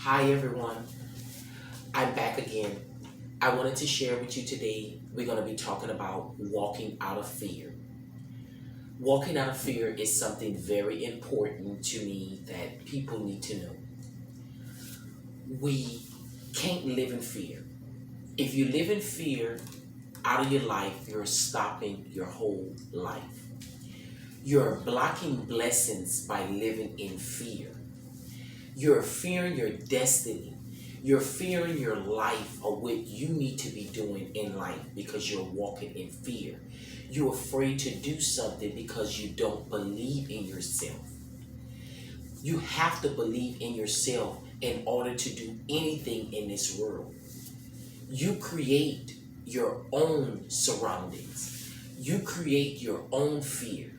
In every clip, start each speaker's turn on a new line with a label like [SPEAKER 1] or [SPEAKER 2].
[SPEAKER 1] Hi everyone, I'm back again. I wanted to share with you today, we're going to be talking about walking out of fear. Walking out of fear is something very important to me that people need to know. We can't live in fear. If you live in fear out of your life, you're stopping your whole life. You're blocking blessings by living in fear. You're fearing your destiny. You're fearing your life or what you need to be doing in life because you're walking in fear. You're afraid to do something because you don't believe in yourself. You have to believe in yourself in order to do anything in this world. You create your own surroundings. You create your own fear.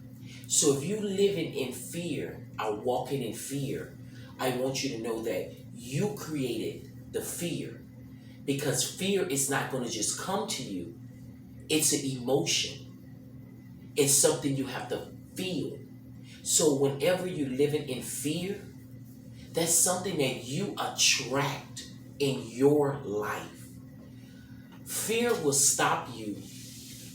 [SPEAKER 1] So if you living in fear or walking in fear, I want you to know that you created the fear because fear is not going to just come to you. It's an emotion. It's something you have to feel. So whenever you're living in fear, that's something that you attract in your life. Fear will stop you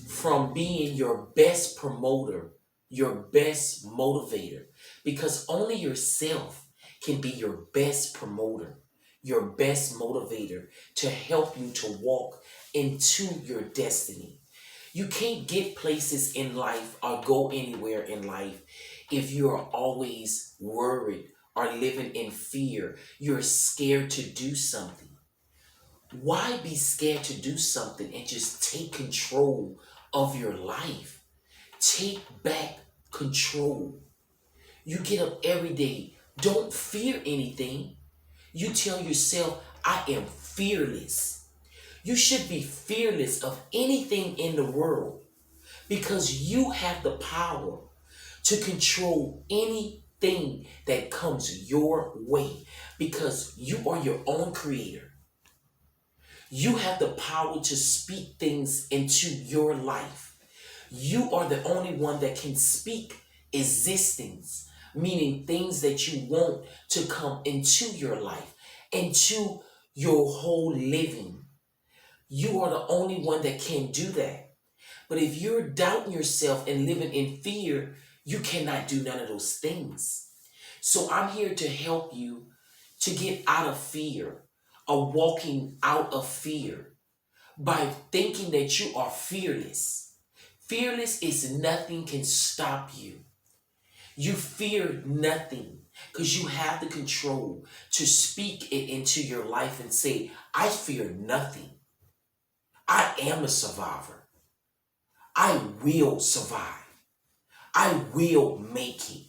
[SPEAKER 1] from being your best promoter, your best motivator, because only yourself can be your best promoter, your best motivator to help you to walk into your destiny. You can't get places in life or go anywhere in life if you are always worried or living in fear. You're scared to do something. Why be scared to do something and just take control of your life? Take back control. You get up every day. Don't fear anything. You tell yourself, I am fearless. You should be fearless of anything in the world because you have the power to control anything that comes your way because you are your own creator. You have the power to speak things into your life. You are the only one that can speak existence, meaning things that you want to come into your life, into your whole living. You are the only one that can do that. But if you're doubting yourself and living in fear, you cannot do none of those things. So I'm here to help you to get out of fear, or walking out of fear by thinking that you are fearless. Fearless is nothing can stop you. You fear nothing because you have the control to speak it into your life and say, I fear nothing. I am a survivor. I will survive. I will make it.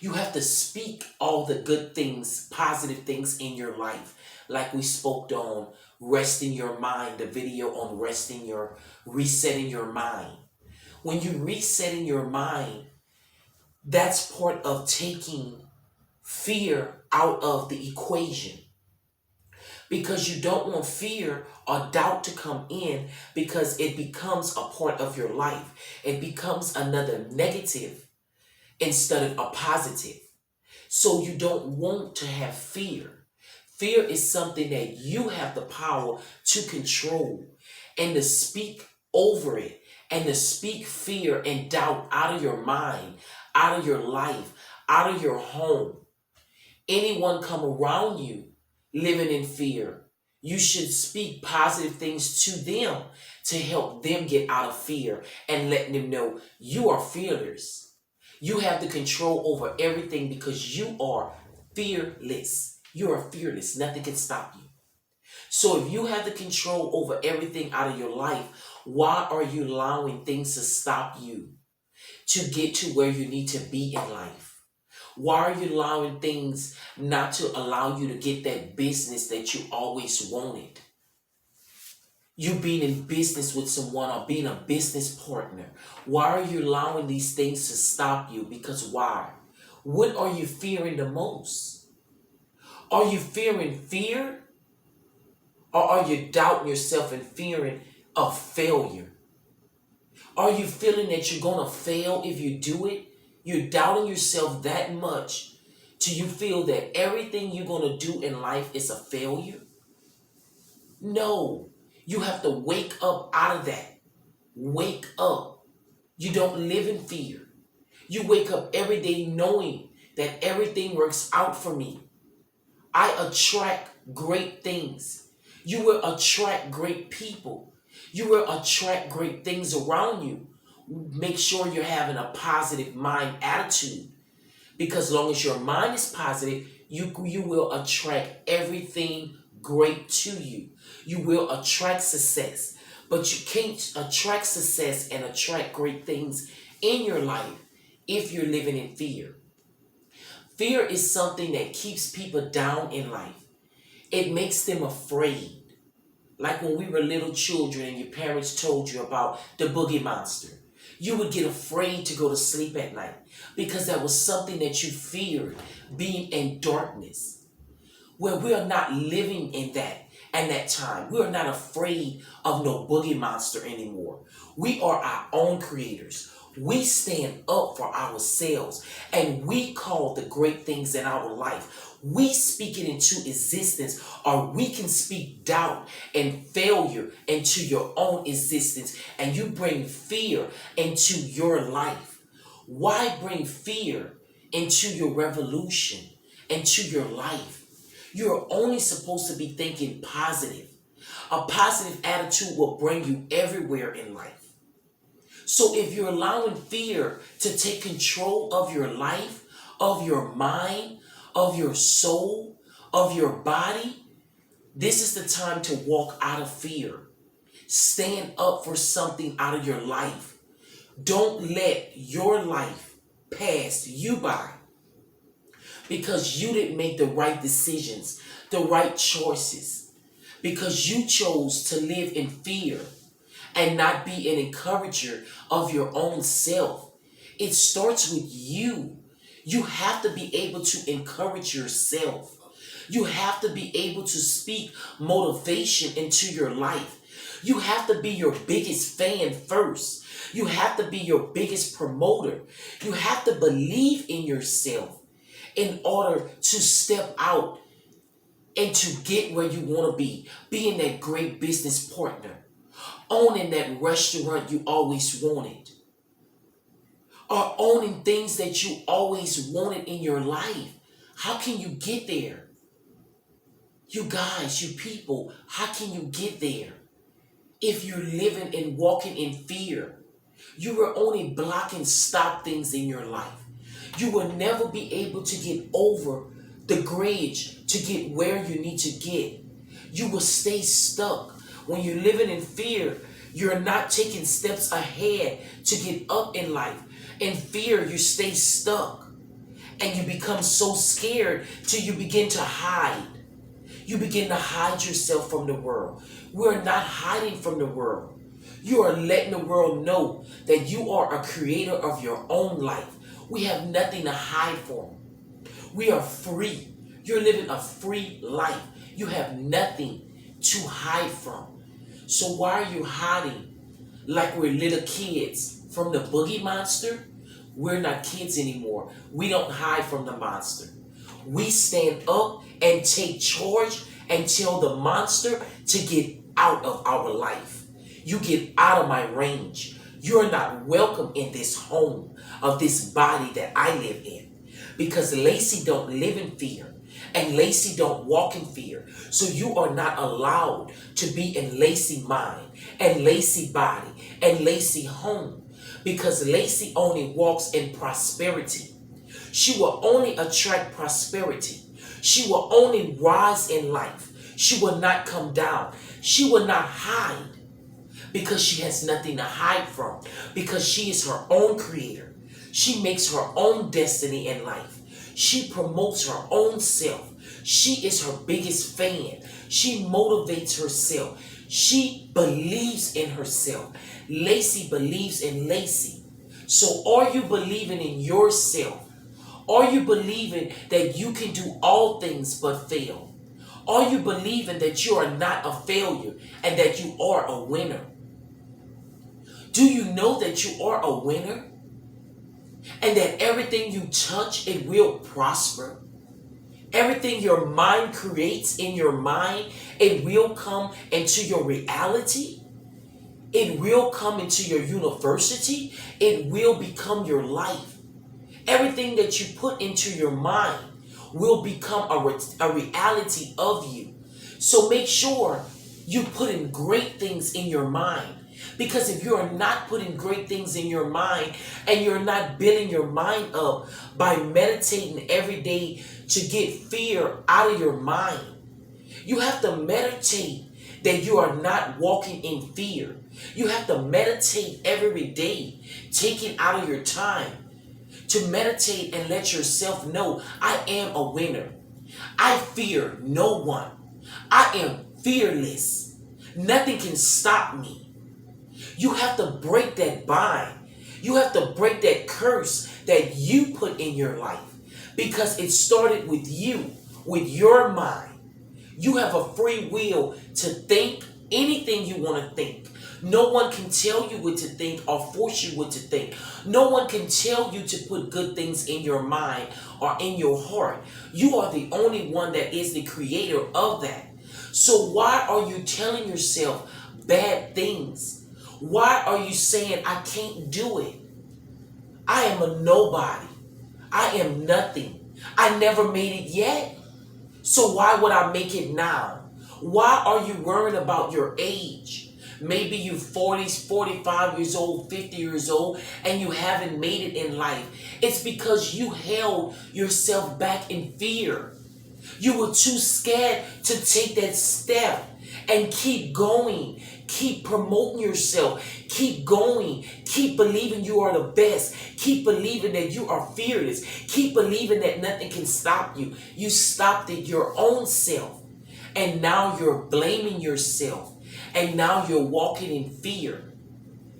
[SPEAKER 1] You have to speak all the good things, positive things in your life. Like we spoke on resting your mind, the video on resetting your mind. When you resetting your mind, that's part of taking fear out of the equation. Because you don't want fear or doubt to come in because it becomes a part of your life. It becomes another negative instead of a positive. So you don't want to have fear. Fear is something that you have the power to control and to speak over it and to speak fear and doubt out of your mind, out of your life, out of your home. Anyone come around you living in fear, you should speak positive things to them to help them get out of fear and letting them know you are fearless. You have the control over everything because you are fearless. You are fearless. Nothing can stop you. So if you have the control over everything out of your life, why are you allowing things to stop you to get to where you need to be in life? Why are you allowing things not to allow you to get that business that you always wanted? You being in business with someone or being a business partner. Why are you allowing these things to stop you? Because why? What are you fearing the most? Are you fearing fear? Or are you doubting yourself and fearing of failure? Are you feeling that you're going to fail if you do it? You're doubting yourself that much Do you feel that everything you're going to do in life is a failure? No. You have to wake up out of that. Wake up. You don't live in fear. You wake up every day knowing that everything works out for me. I attract great things. You will attract great people. You will attract great things around you. Make sure you're having a positive mind attitude. Because as long as your mind is positive, you will attract everything great to you. You will attract success. But you can't attract success and attract great things in your life if you're living in fear. Fear is something that keeps people down in life. It makes them afraid. Like when we were little children and your parents told you about the boogie monster. You would get afraid to go to sleep at night because that was something that you feared, being in darkness. Where we are not living in that and that time. We are not afraid of no boogie monster anymore. We are our own creators. We stand up for ourselves and we call the great things in our life. We speak it into existence, or we can speak doubt and failure into your own existence, and you bring fear into your life. Why bring fear into your revolution, into your life? You're only supposed to be thinking positive. A positive attitude will bring you everywhere in life. So if you're allowing fear to take control of your life, of your mind, of your soul, of your body, this is the time to walk out of fear. Stand up for something out of your life. Don't let your life pass you by because you didn't make the right decisions, the right choices, because you chose to live in fear and not be an encourager of your own self. It starts with you. You have to be able to encourage yourself. You have to be able to speak motivation into your life. You have to be your biggest fan first. You have to be your biggest promoter. You have to believe in yourself in order to step out and to get where you want to be. Being that great business partner. Owning that restaurant you always wanted. Or owning things that you always wanted in your life. How can you get there? You guys, you people, how can you get there? If you're living and walking in fear, you will only block and stop things in your life. You will never be able to get over the bridge to get where you need to get. You will stay stuck. When you're living in fear, you're not taking steps ahead to get up in life. In fear, you stay stuck. And you become so scared till you begin to hide. You begin to hide yourself from the world. We're not hiding from the world. You are letting the world know that you are a creator of your own life. We have nothing to hide from. We are free. You're living a free life. You have nothing to hide from. So why are you hiding like we're little kids from the boogie monster? We're not kids anymore. We don't hide from the monster. We stand up and take charge and tell the monster to get out of our life. You get out of my range. You're not welcome in this home of this body that I live in. Because Lacey don't live in fear. And Lacey don't walk in fear. So you are not allowed to be in Lacey mind and Lacey body and Lacey home. Because Lacey only walks in prosperity. She will only attract prosperity. She will only rise in life. She will not come down. She will not hide because she has nothing to hide from. Because she is her own creator. She makes her own destiny in life. She promotes her own self. She is her biggest fan. She motivates herself. She believes in herself. Lacey believes in Lacey. So are you believing in yourself? Are you believing that you can do all things but fail? Are you believing that you are not a failure and that you are a winner? Do you know that you are a winner? And that everything you touch, it will prosper? Everything your mind creates in your mind, it will come into your reality. It will come into your university. It will become your life. Everything that you put into your mind will become a reality of you. So make sure you put in great things in your mind. Because if you are not putting great things in your mind and you're not building your mind up by meditating every day to get fear out of your mind, you have to meditate that you are not walking in fear. You have to meditate every day, taking out of your time to meditate and let yourself know, I am a winner. I fear no one. I am fearless. Nothing can stop me. You have to break that bind. You have to break that curse that you put in your life, because it started with you, with your mind. You have a free will to think anything you want to think. No one can tell you what to think or force you what to think. No one can tell you to put good things in your mind or in your heart. You are the only one that is the creator of that. So why are you telling yourself bad things? Why are you saying, I can't do it? I am a nobody. I am nothing. I never made it yet. So why would I make it now? Why are you worrying about your age? Maybe you're 40s, 45 years old, 50 years old, and you haven't made it in life. It's because you held yourself back in fear. You were too scared to take that step and keep going. Keep promoting yourself. Keep going. Keep believing you are the best. Keep believing that you are fearless. Keep believing that nothing can stop you. You stopped it your own self. And now you're blaming yourself. And now you're walking in fear.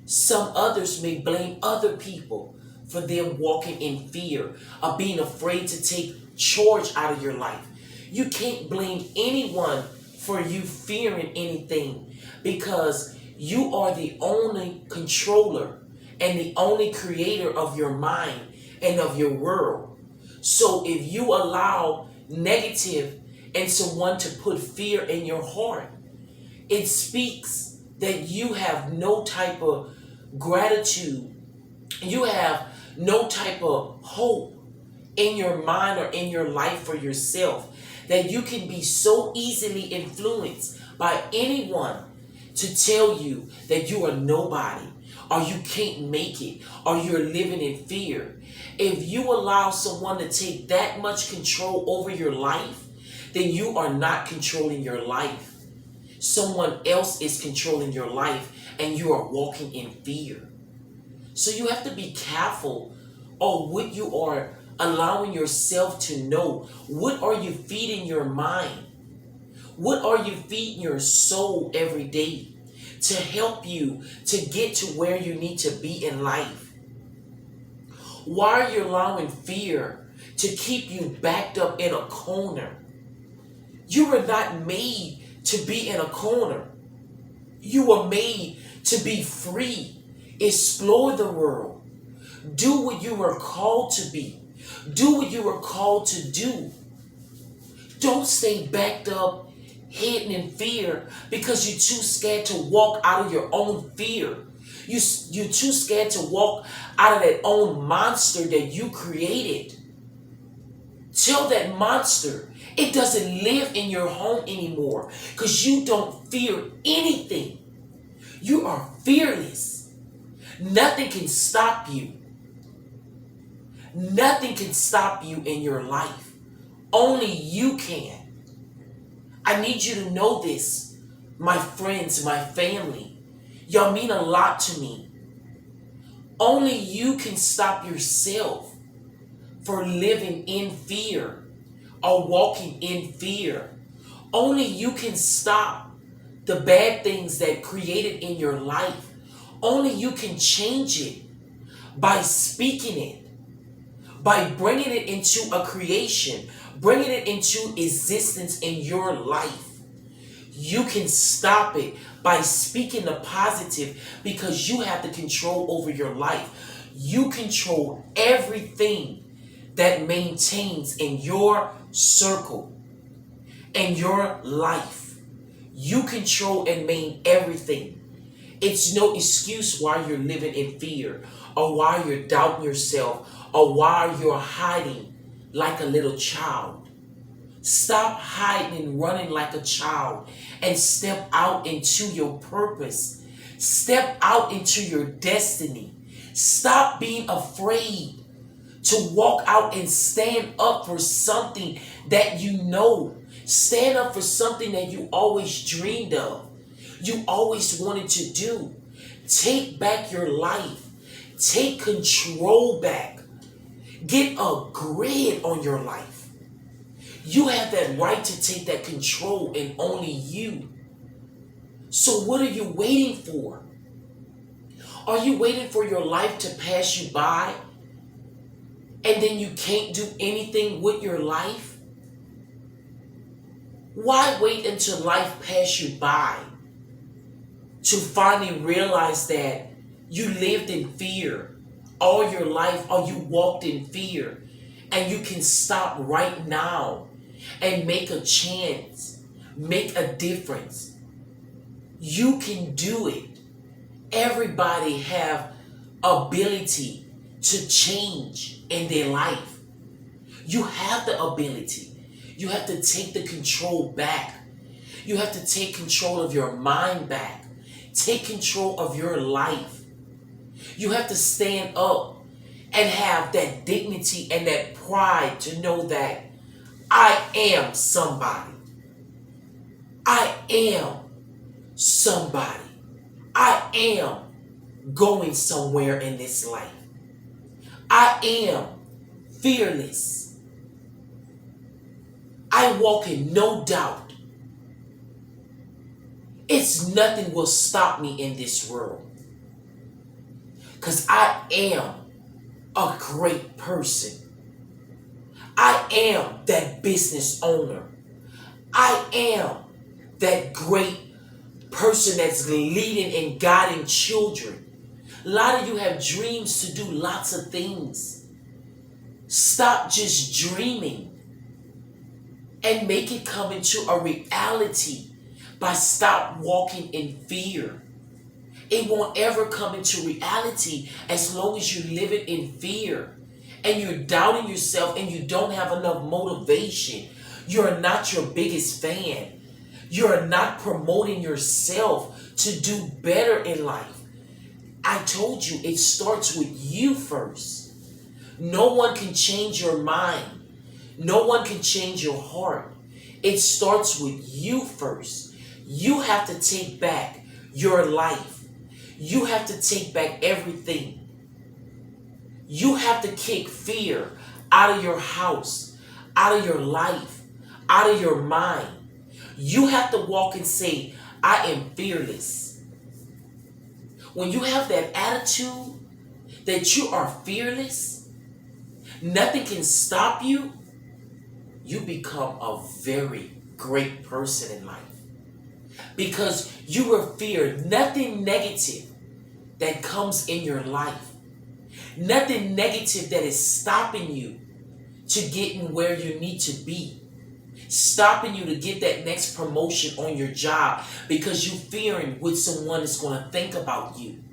[SPEAKER 1] Some others may blame other people for them walking in fear of being afraid to take charge out of your life. You can't blame anyone for you fearing anything, because you are the only controller and the only creator of your mind and of your world. So if you allow negative and someone to put fear in your heart, it speaks that you have no type of gratitude. You have no type of hope in your mind or in your life for yourself, that you can be so easily influenced by anyone to tell you that you are nobody, or you can't make it, or you're living in fear. If you allow someone to take that much control over your life, then you are not controlling your life. Someone else is controlling your life, and you are walking in fear. So you have to be careful of what you are allowing yourself to know. What are you feeding your mind? What are you feeding your soul every day to help you to get to where you need to be in life? Why are you allowing fear to keep you backed up in a corner? You were not made to be in a corner. You were made to be free. Explore the world. Do what you were called to be. Do what you were called to do. Don't stay backed up, hidden in fear, because you're too scared to walk out of your own fear. You're too scared to walk out of that own monster that you created. Tell that monster it doesn't live in your home anymore, because you don't fear anything. You are fearless. Nothing can stop you. Nothing can stop you in your life. Only you can. I need you to know this, my friends, my family. Y'all mean a lot to me. Only you can stop yourself for living in fear or walking in fear. Only you can stop the bad things that created in your life. Only you can change it by speaking it, by bringing it into a creation, bringing it into existence in your life. You can stop it by speaking the positive, because you have the control over your life. You control everything that maintains in your circle in your life. You control and maintain everything. It's no excuse why you're living in fear, or why you're doubting yourself, or why you're hiding like a little child. Stop hiding and running like a child and step out into your purpose. Step out into your destiny. Stop being afraid to walk out and stand up for something that you know. Stand up for something that you always dreamed of. You always wanted to do. Take back your life. Take control back. Get a grid on your life. You have that right to take that control, and only you. So what are you waiting for? Are you waiting for your life to pass you by and then you can't do anything with your life? Why wait until life pass you by to finally realize that you lived in fear all your life, or you walked in fear, and you can stop right now and make a chance, make a difference? You can do it. Everybody have ability to change in their life. You have the ability. You have to take the control back. You have to take control of your mind back. Take control of your life. You have to stand up and have that dignity and that pride to know that I am somebody. I am somebody. I am going somewhere in this life. I am fearless. I walk in no doubt. It's nothing will stop me in this world. Because I am a great person. I am that business owner. I am that great person that's leading and guiding children. A lot of you have dreams to do lots of things. Stop just dreaming and make it come into a reality by stop walking in fear. It won't ever come into reality as long as you're living in fear and you're doubting yourself and you don't have enough motivation. You're not your biggest fan. You're not promoting yourself to do better in life. I told you it starts with you first. No one can change your mind. No one can change your heart. It starts with you first. You have to take back your life. You have to take back everything. You have to kick fear out of your house, out of your life, out of your mind. You have to walk and say, I am fearless. When you have that attitude that you are fearless, nothing can stop you, you become a very great person in life. Because you will fear nothing negative that comes in your life. Nothing negative that is stopping you to getting where you need to be. Stopping you to get that next promotion on your job because you're fearing what someone is going to think about you.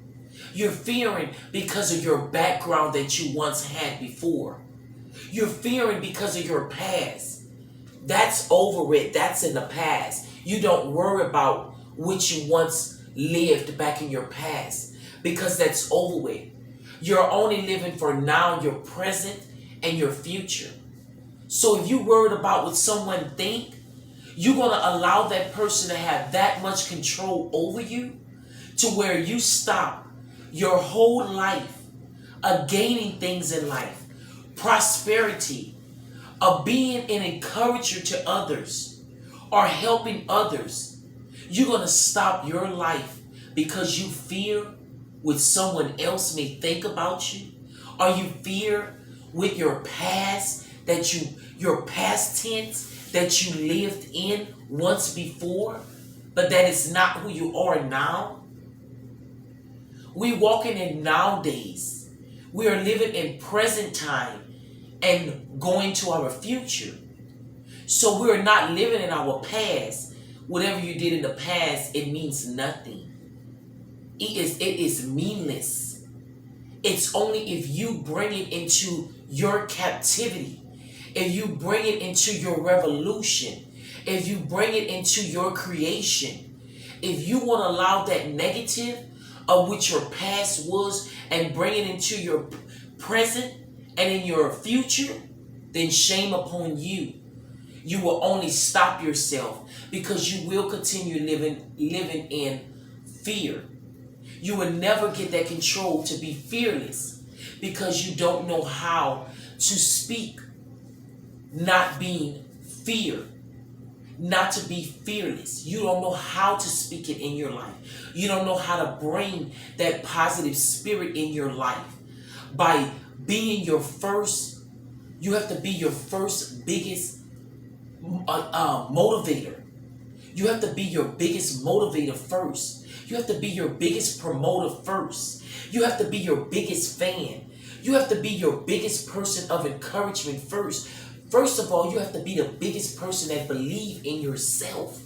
[SPEAKER 1] You're fearing because of your background that you once had before. You're fearing because of your past. That's over with. That's in the past. You don't worry about what you once lived back in your past because that's over with. You're only living for now, your present, and your future. So if you're worried about what someone think, you're going to allow that person to have that much control over you to where you stop your whole life of gaining things in life, prosperity, of being an encourager to others or helping others. You're going to stop your life because you fear what someone else may think about you, or you fear with your past your past tense that you lived in once before, but that is not who you are now. We walking in nowadays. We are living in present time and going to our future. So we're not living in our past. Whatever you did in the past, it means nothing. It is meaningless. It's only if you bring it into your captivity, if you bring it into your revolution, if you bring it into your creation, if you want to allow that negative of which your past was and bring it into your present and in your future, then shame upon you. You will only stop yourself because you will continue living in fear. You will never get that control to be fearless because you don't know how to speak not being fear, not to be fearless. You don't know how to speak it in your life. You don't know how to bring that positive spirit in your life. By being your first, you have to be your first biggest motivator. You have to be your biggest motivator first. You have to be your biggest promoter first. You have to be your biggest fan. You have to be your biggest person of encouragement first. First of all, you have to be the biggest person that believe in yourself.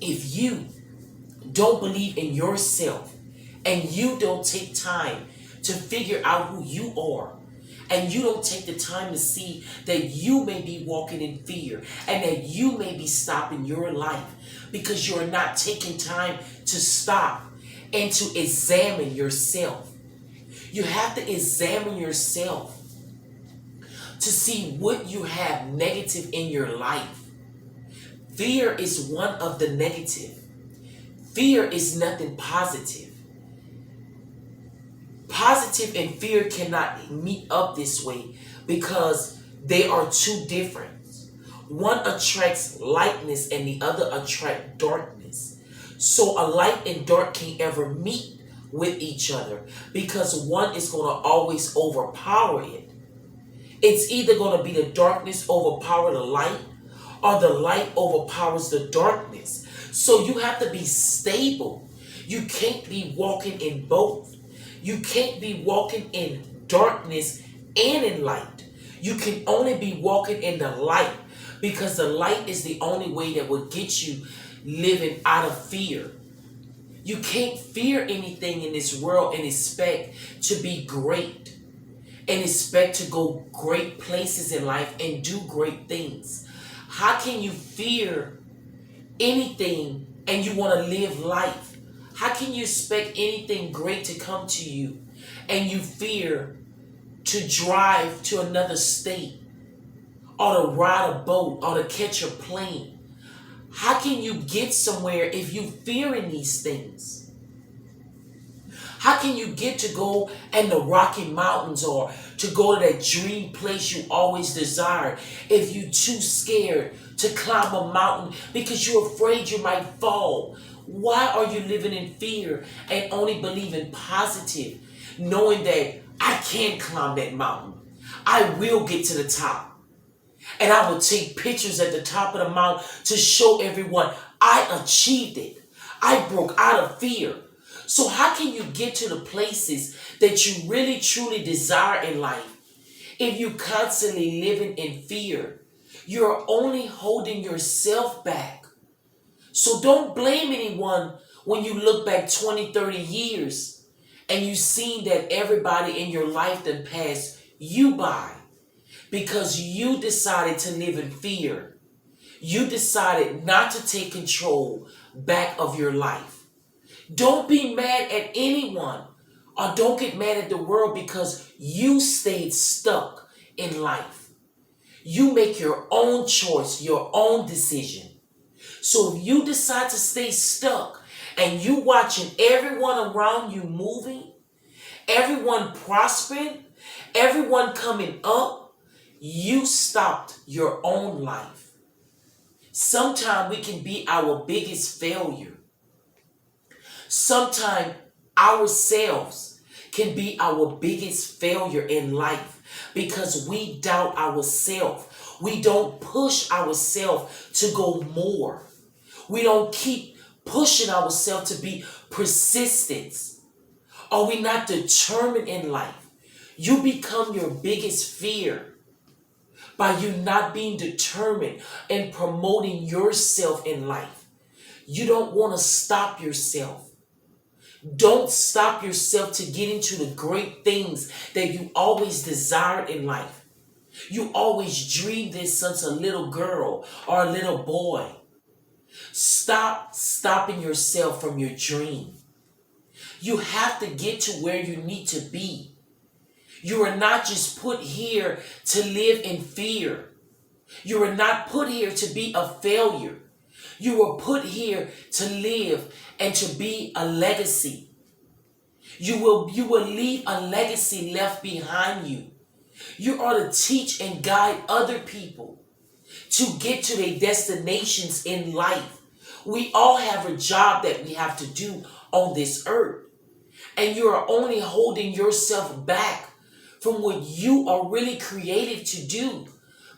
[SPEAKER 1] If you don't believe in yourself and you don't take time to figure out who you are, and you don't take the time to see that you may be walking in fear and that you may be stopping your life because you're not taking time to stop and to examine yourself. You have to examine yourself to see what you have negative in your life. Fear is one of the negative. Fear is nothing positive. Positive and fear cannot meet up this way because they are two different. One attracts lightness and the other attracts darkness. So a light and dark can't ever meet with each other because one is going to always overpower it. It's either going to be the darkness overpower the light or the light overpowers the darkness. So you have to be stable. You can't be walking in both. You can't be walking in darkness and in light. You can only be walking in the light because the light is the only way that will get you living out of fear. You can't fear anything in this world and expect to be great and expect to go great places in life and do great things. How can you fear anything and you want to live life? How can you expect anything great to come to you and you fear to drive to another state or to ride a boat or to catch a plane? How can you get somewhere if you fearing these things? How can you get to go in the Rocky Mountains or to go to that dream place you always desired if you're too scared to climb a mountain because you're afraid you might fall? Why are you living in fear and only believing positive, knowing that I can climb that mountain? I will get to the top. And I will take pictures at the top of the mountain to show everyone I achieved it. I broke out of fear. So how can you get to the places that you really truly desire in life if you constantly living in fear? You're only holding yourself back. So don't blame anyone when you look back 20, 30 years and you see that everybody in your life that passed you by because you decided to live in fear. You decided not to take control back of your life. Don't be mad at anyone or don't get mad at the world because you stayed stuck in life. You make your own choice, your own decision. So if you decide to stay stuck and you watching everyone around you moving, everyone prospering, everyone coming up, you stopped your own life. Sometimes we can be our biggest failure. Sometimes ourselves can be our biggest failure in life because we doubt ourselves. We don't push ourselves to go more. We don't keep pushing ourselves to be persistent. Are we not determined in life? You become your biggest fear by you not being determined and promoting yourself in life. You don't want to stop yourself. Don't stop yourself to get into the great things that you always desired in life. You always dreamed this since a little girl or a little boy. Stop stopping yourself from your dream. You have to get to where you need to be. You are not just put here to live in fear. You are not put here to be a failure. You were put here to live and to be a legacy. You will leave a legacy left behind you. You are to teach and guide other people to get to their destinations in life. We all have a job that we have to do on this earth. And you are only holding yourself back from what you are really created to do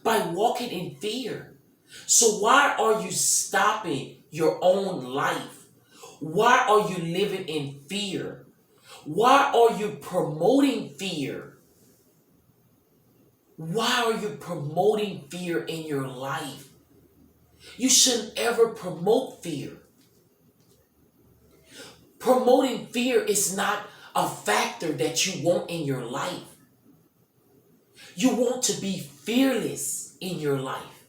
[SPEAKER 1] by walking in fear. So why are you stopping your own life? Why are you living in fear? Why are you promoting fear? Why are you promoting fear in your life? You shouldn't ever promote fear. Promoting fear is not a factor that you want in your life. You want to be fearless in your life,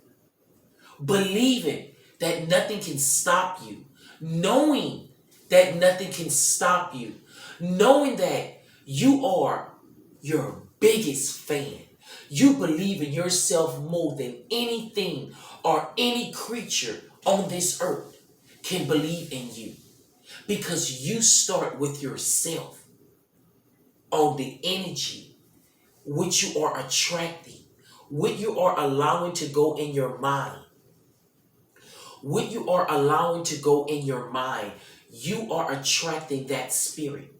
[SPEAKER 1] believing that nothing can stop you, knowing that nothing can stop you, knowing that you are your biggest fan. You believe in yourself more than anything or any creature on this earth can believe in you, because you start with yourself on the energy which you are attracting, what you are allowing to go in your mind. What you are allowing to go in your mind, you are attracting that spirit.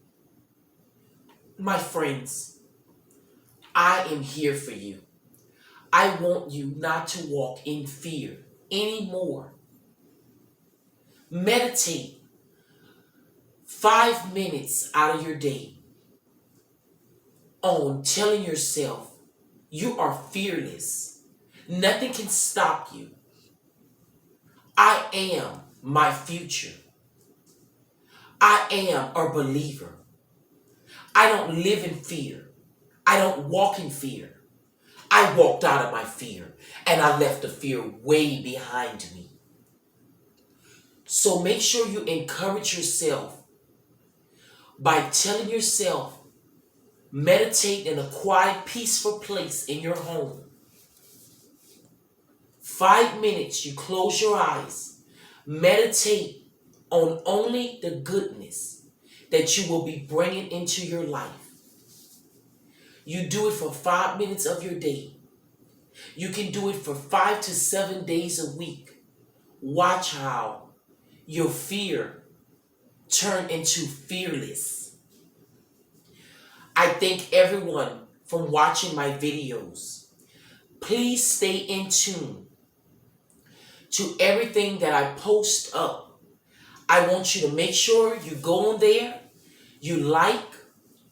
[SPEAKER 1] My friends, I am here for you. I want you not to walk in fear anymore. Meditate 5 minutes out of your day on telling yourself you are fearless. Nothing can stop you. I am my future. I am a believer. I don't live in fear. I don't walk in fear. I walked out of my fear and I left the fear way behind me. So make sure you encourage yourself by telling yourself, meditate in a quiet, peaceful place in your home. 5 minutes, you close your eyes. Meditate on only the goodness that you will be bringing into your life. You do it for 5 minutes of your day. You can do it for 5 to 7 days a week. Watch how your fear turn into fearless. I thank everyone for watching my videos. Please stay in tune to everything that I post up. I want you to make sure you go on there, you like,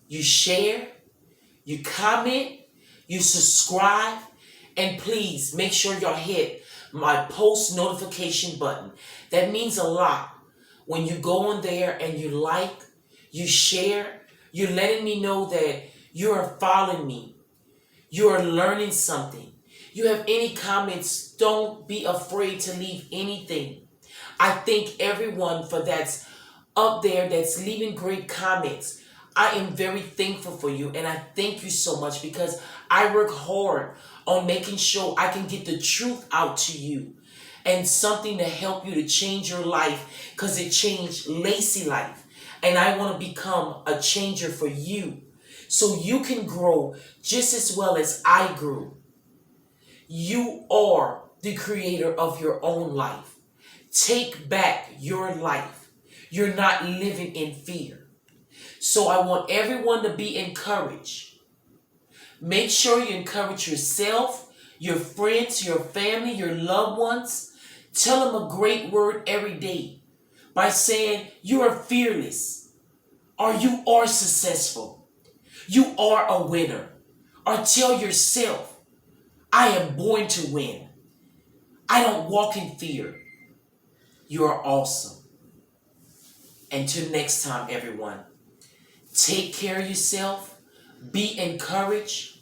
[SPEAKER 1] you share, you comment, you subscribe, and please make sure y'all hit my post notification button. That means a lot. When you go on there and you like, you share, you're letting me know that you are following me. You are learning something. You have any comments, don't be afraid to leave anything. I thank everyone for that's up there that's leaving great comments. I am very thankful for you, and I thank you so much because I work hard on making sure I can get the truth out to you and something to help you to change your life, because it changed Lacey life. And I want to become a changer for you so you can grow just as well as I grew. You are the creator of your own life. Take back your life. You're not living in fear. So I want everyone to be encouraged. Make sure you encourage yourself, your friends, your family, your loved ones. Tell them a great word every day by saying you are fearless, or you are successful, you are a winner. Or tell yourself, I am born to win. I don't walk in fear. You are awesome. Until next time, everyone, take care of yourself, be encouraged,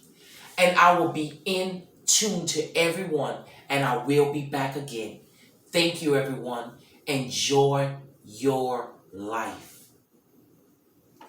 [SPEAKER 1] and I will be in tune to everyone, and I will be back again. Thank you, everyone. Enjoy your life.